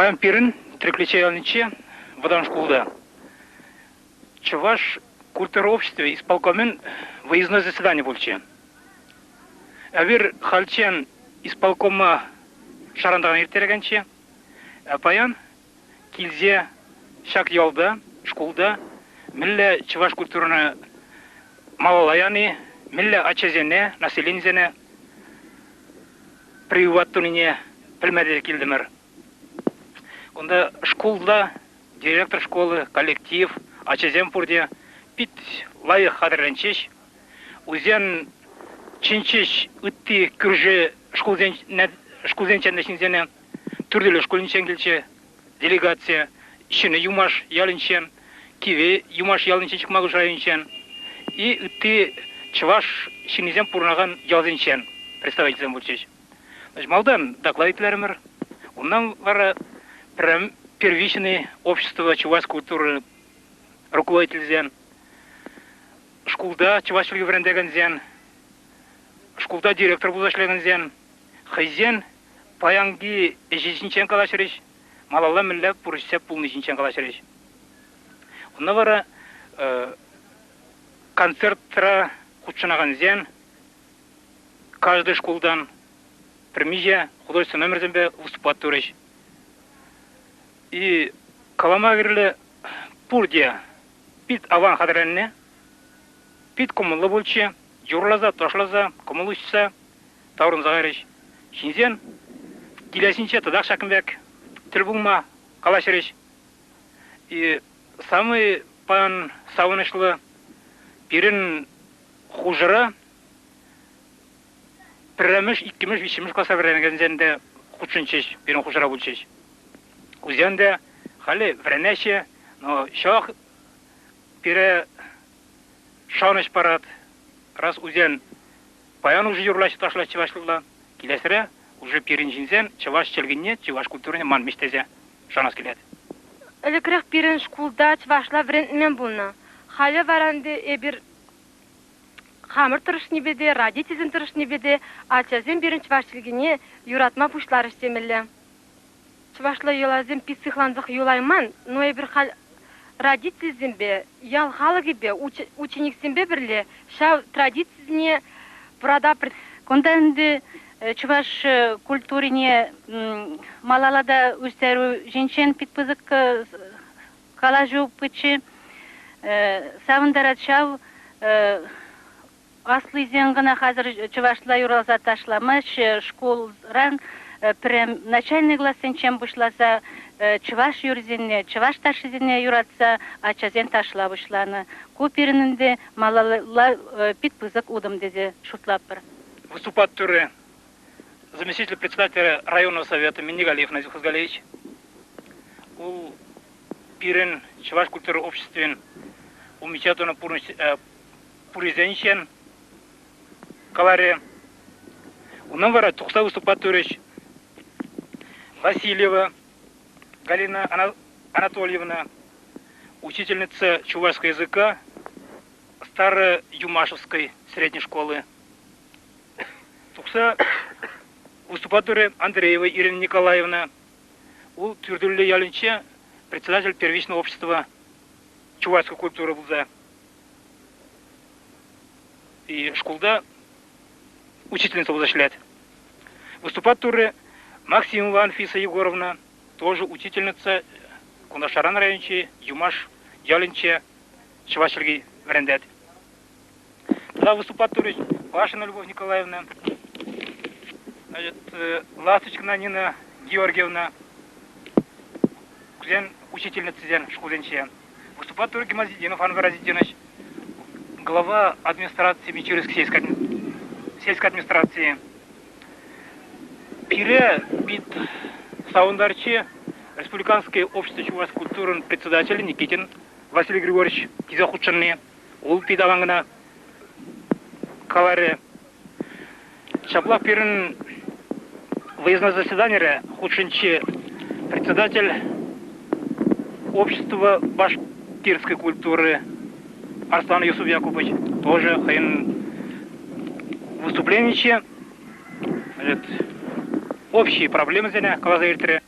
Паян Пирин, Трикличаяльниче, Водан школда. Чуваш культура общества исполкомен выездное заседание больше. Авир Хальчен исполкома шарандаган иртерегенче, паян килзе шак ялда, школда, милле чуваш культураны малалаяны, милле ачезене, населензене, приваттунине пилмеде килдемер. Онда школда, директор школы, коллектив, ачезем пурде, пит лайық хадырленчеш, узен чинчеш үтті күрже школзенчендешінзене, түрделі школынчен келче, делегация, ішіні юмаш ялынчен, киве юмаш ялынчен чықмағы жайынчен, и үтті чываш шинезен пурнаған ялзенчен, представителзен bo'lчеш. Малдан докладителерімір, оннан вара первичное общество чувашской культуры руководитель школда чувашский врендеген школда директор бузашлеген хызен паянги ежичинчен калашырыш малалла милле пурышсеп пулничинчен калашырыш. Онна вара концертра кучынаган каждый школдан примиже художественный номер выступать турыш. И каламагирле пурдия пит аван хадыренне, пит комулы болче, юрлаза, тошлаза, комулышса, таурын зағарыш. Шинзен, келесінче тадақ шакынбек, тіл бұлма, қалашырыш. И самый пан сауынышлы пирин хужыра, піріміш, иккіміш, вишіміш класа віренегензенде худшынчеш, пирин хужыра болчеш. Узенде хали вренеше, но шох пире шауныш парад, раз узен паян уже юрлашы ташлаш чывашлыла, келесіре уже пирин жинзен чываш челгенне, чываш культуріне ман мештезе шанас келеді. Элекрек пирин шкулда чывашла вренмен булна. Хали варанды эбир хамыр тұрыш небеде, родителін тұрыш небеде, ачазен бирин чываш челгенне юратма пушлар іштемелі. Чывашла юлазем писыхланзық юлайман, но эбир хал родительзембе, ял халыгебе, учениксембе бірле, шау традицизне burada Конда чуваш культурине малалада үстеру женщин питпызык калажу пычы савындарат шау аслы зенгана хазыр чувашла юралза ташламыш школран прям начальный классын чем бушласа чуваш юрзене, чуваш ташызене юратса ачазен ташла бушланы. Куперининде малала питпызык удым деде шутлап бір. Выступать туры заместитель председателя районного совета Минигалиев Назих Хузгалевич. У пирин чуваш культуры обществен умечатано пуризенчен каларе. У номера тухса выступать турыч Васильева Галина Анатольевна, учительница чувашского языка Старо-Юмашевской средней школы. Тухса выступаторы Андреева Ирина Николаевна, у Твердулли Ялинче, председатель первичного общества чувашской культуры Булза. И школда учительница Булзашлят. Выступаторы Максимова Анфиса Егоровна, тоже учительница Кунашаран районче, Юмаш, Ялинче, Чувашельги Врендет. Тогда выступать турыч Пашина Любовь Николаевна, Ласточкина Нина Георгиевна, учительница Зен Шкузенче. Выступать турыч Гимазидинов Анвар Азидинович, глава администрации Мичуринской сельской администрации. Пире бит Саундарче, Республиканское общество чувашской культуры председатель Никитин Василий Григорьевич Кизахучанный, Ул Пидавангна Каларе. Шапла пирен выездное заседание Худшинче, председатель общества башкирской культуры Арслан Юсуф Якубович, тоже выступление. Общие проблемы здесь, Калазаиртре.